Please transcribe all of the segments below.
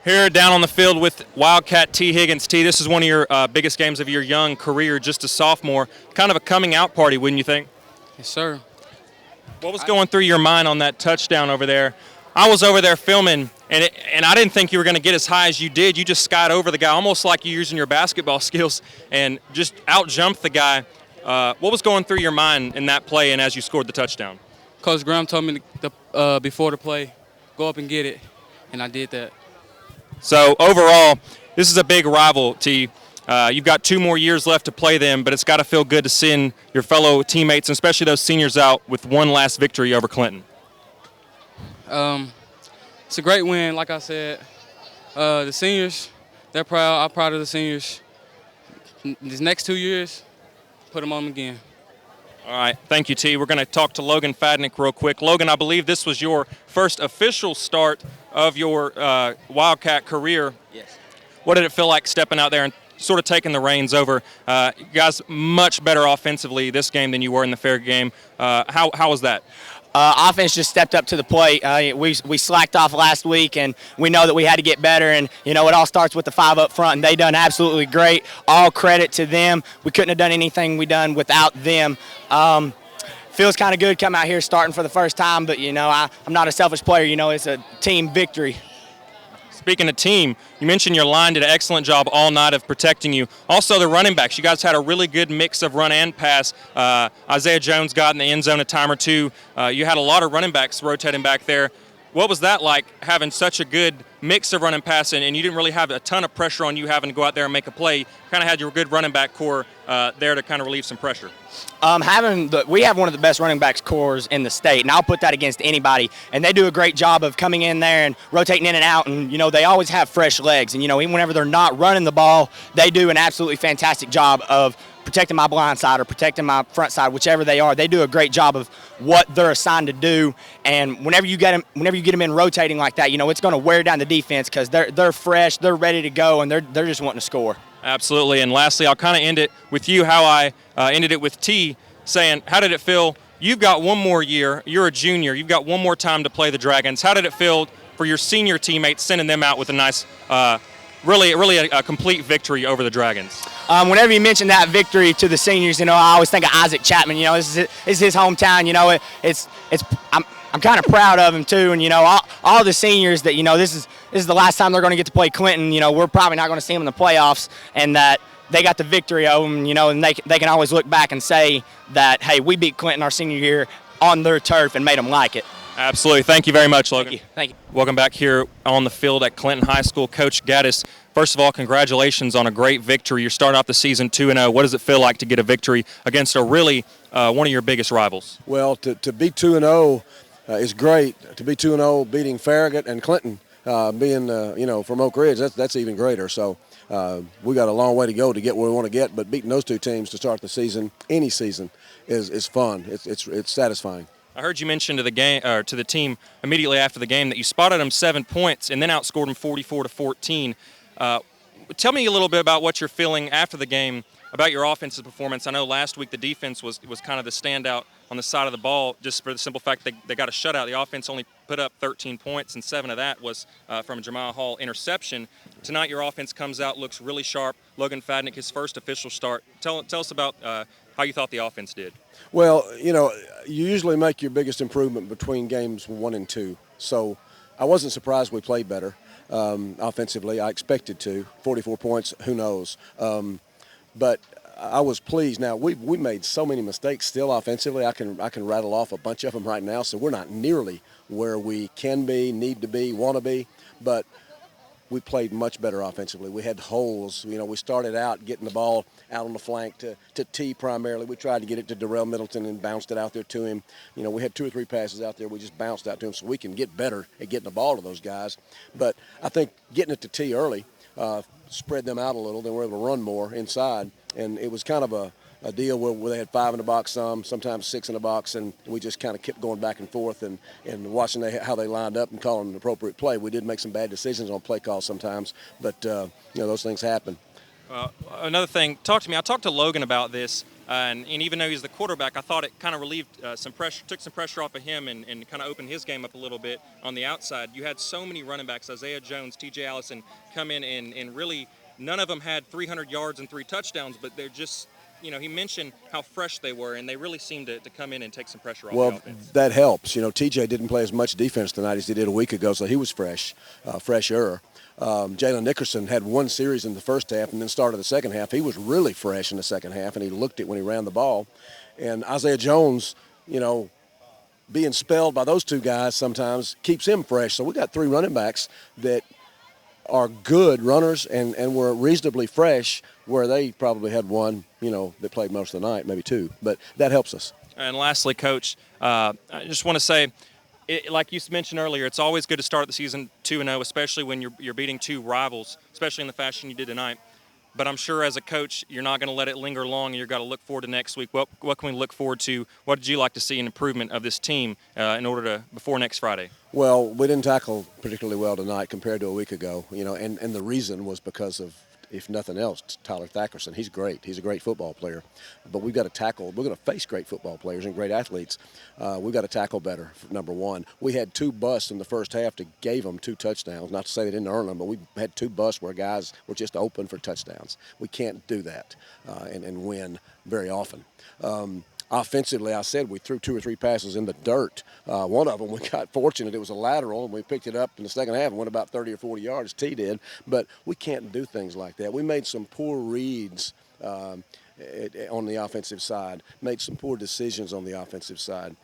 Here down on the field with Wildcat T. Higgins. T, this is one of your biggest games of your young career, just a sophomore. Kind of a coming out party, wouldn't you think? Yes, sir. What was going through your mind on that touchdown over there? I was over there filming, and I didn't think you were going to get as high as you did. You just skied over the guy, almost like you're using your basketball skills, and just out-jumped the guy. What was going through your mind in that play and as you scored the touchdown? Coach Graham told me before the play, go up and get it, and I did that. So overall, this is a big rival, T. You've got 2 more years left to play them, but it's got to feel good to send your fellow teammates, and especially those seniors, out with one last victory over Clinton. It's a great win, like I said. The seniors, they're proud. I'm proud of the seniors. These next 2 years, put them on them again. All right, thank you, T. We're going to talk to Logan Fadnek real quick. Logan, I believe this was your first official start of your Wildcat career. Yes. What did it feel like stepping out there and sort of taking the reins over? You guys much better offensively this game than you were in the fair game. How was that? Offense just stepped up to the plate. We slacked off last week, and we know that we had to get better. And, you know, it all starts with the 5 up front, and they done absolutely great. All credit to them. We couldn't have done anything we done without them. Feels kind of good coming out here starting for the first time, but, you know, I'm not a selfish player. You know, it's a team victory. Speaking of team, you mentioned your line did an excellent job all night of protecting you. Also, the running backs, you guys had a really good mix of run and pass. Isaiah Jones got in the end zone a time or two. You had a lot of running backs rotating back there. What was that like, having such a good mix of run and pass, and you didn't really have a ton of pressure on you having to go out there and make a play? You kind of had your good running back core there to kind of relieve some pressure. We have one of the best running backs cores in the state, and I'll put that against anybody. And they do a great job of coming in there and rotating in and out, and, you know, they always have fresh legs. And, you know, even whenever they're not running the ball, they do an absolutely fantastic job of protecting my blind side or protecting my front side, whichever they are. They do a great job of what they're assigned to do. And whenever you get them in rotating like that, you know, it's going to wear down the defense because they're fresh, they're ready to go, and they're just wanting to score. Absolutely. And lastly, I'll kind of end it with you how I ended it with T, saying, how did it feel? You've got one more year. You're a junior. You've got one more time to play the Dragons. How did it feel for your senior teammates sending them out with a nice, really a complete victory over the Dragons? Whenever you mention that victory to the seniors, you know, I always think of Isaac Chapman. You know, this is his hometown. You know, I'm kind of proud of him too. And, you know, all the seniors that, you know, this is the last time they're going to get to play Clinton. You know, we're probably not going to see them in the playoffs, and that they got the victory over them. You know, and they can always look back and say that, hey, we beat Clinton our senior year on their turf and made them like it. Absolutely. Thank you very much, Logan. Thank you. Welcome back here on the field at Clinton High School. Coach Gaddis, first of all, congratulations on a great victory. You're starting off the season 2-0. What does it feel like to get a victory against a really one of your biggest rivals? Well, to be 2-0 is great. To be 2-0 beating Farragut and Clinton, being you know, from Oak Ridge, that's even greater. So we got a long way to go to get where we want to get, but beating those 2 teams to start the season, any season, is fun. It's satisfying. I heard you mention to the game or to the team immediately after the game that you spotted them 7 points and then outscored them 44-14. Tell me a little bit about what you're feeling after the game about your offensive performance. I know last week the defense was kind of the standout on the side of the ball, just for the simple fact they got a shutout. The offense only put up 13 points, and 7 of that was from a Jamal Hall interception. Tonight your offense comes out, looks really sharp. Logan Fadnek, his first official start. Tell us about how you thought the offense did. Well, you know, you usually make your biggest improvement between games 1 and 2. So I wasn't surprised we played better offensively. I expected to. 44 points, who knows? But I was pleased. Now, we made so many mistakes still offensively. I can rattle off a bunch of them right now, so we're not nearly where we can be, need to be, want to be. But we played much better offensively. We had holes. You know, we started out getting the ball out on the flank to T primarily. We tried to get it to Darrell Middleton and bounced it out there to him. You know, we had 2 or 3 passes out there. We just bounced out to him, so we can get better at getting the ball to those guys. But I think getting it to T early spread them out a little. Then we're able to run more inside. And it was kind of a deal where they had 5 in the box sometimes 6 in the box, and we just kind of kept going back and forth and watching how they lined up and calling an appropriate play. We did make some bad decisions on play calls sometimes, but, you know, those things happen. Another thing, talk to me. I talked to Logan about this. And even though he's the quarterback, I thought it kind of relieved some pressure, took some pressure off of him and kind of opened his game up a little bit on the outside. You had so many running backs, Isaiah Jones, T.J. Allison, come in and really none of them had 300 yards and 3 touchdowns, but they're just, he mentioned how fresh they were, and they really seemed to come in and take some pressure off the offense. That helps. TJ didn't play as much defense tonight as he did a week ago, so he was fresher. Jalen Nickerson had 1 series in the first half and then started the second half. He was really fresh in the second half, and he looked it when he ran the ball. And Isaiah Jones, being spelled by those 2 guys sometimes keeps him fresh. So we got 3 running backs that are good runners and were reasonably fresh, where they probably had 1, that played most of the night, maybe 2. But that helps us. And lastly, Coach, I just want to say, like you mentioned earlier, it's always good to start the season 2-0, especially when you're beating 2 rivals, especially in the fashion you did tonight. But I'm sure as a coach, you're not going to let it linger long, and you've got to look forward to next week. What can we look forward to? What did you like to see an improvement of this team before next Friday? Well, we didn't tackle particularly well tonight compared to a week ago, and the reason was because of, if nothing else, Tyler Thackerson. He's great. He's a great football player. But we've got to tackle. We're going to face great football players and great athletes. We've got to tackle better, number one. We had 2 busts in the first half that gave them 2 touchdowns. Not to say they didn't earn them, but we had 2 busts where guys were just open for touchdowns. We can't do that and win very often. Offensively, I said we threw 2 or 3 passes in the dirt. One of them, we got fortunate. It was a lateral, and we picked it up in the second half and went about 30 or 40 yards, T did. But we can't do things like that. We made some poor reads on the offensive side, made some poor decisions on the offensive side.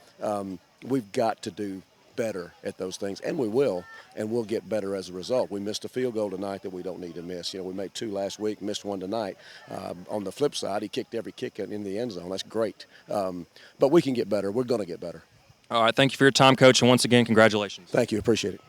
We've got to do better at those things, and we will, and we'll get better as a result. We missed a field goal tonight that we don't need to miss. We made 2 last week, missed 1 tonight. On the flip side, he kicked every kick in the end zone. That's great. But we can get better. We're going to get better. All right, thank you for your time, Coach, and once again, congratulations. Thank you. Appreciate it.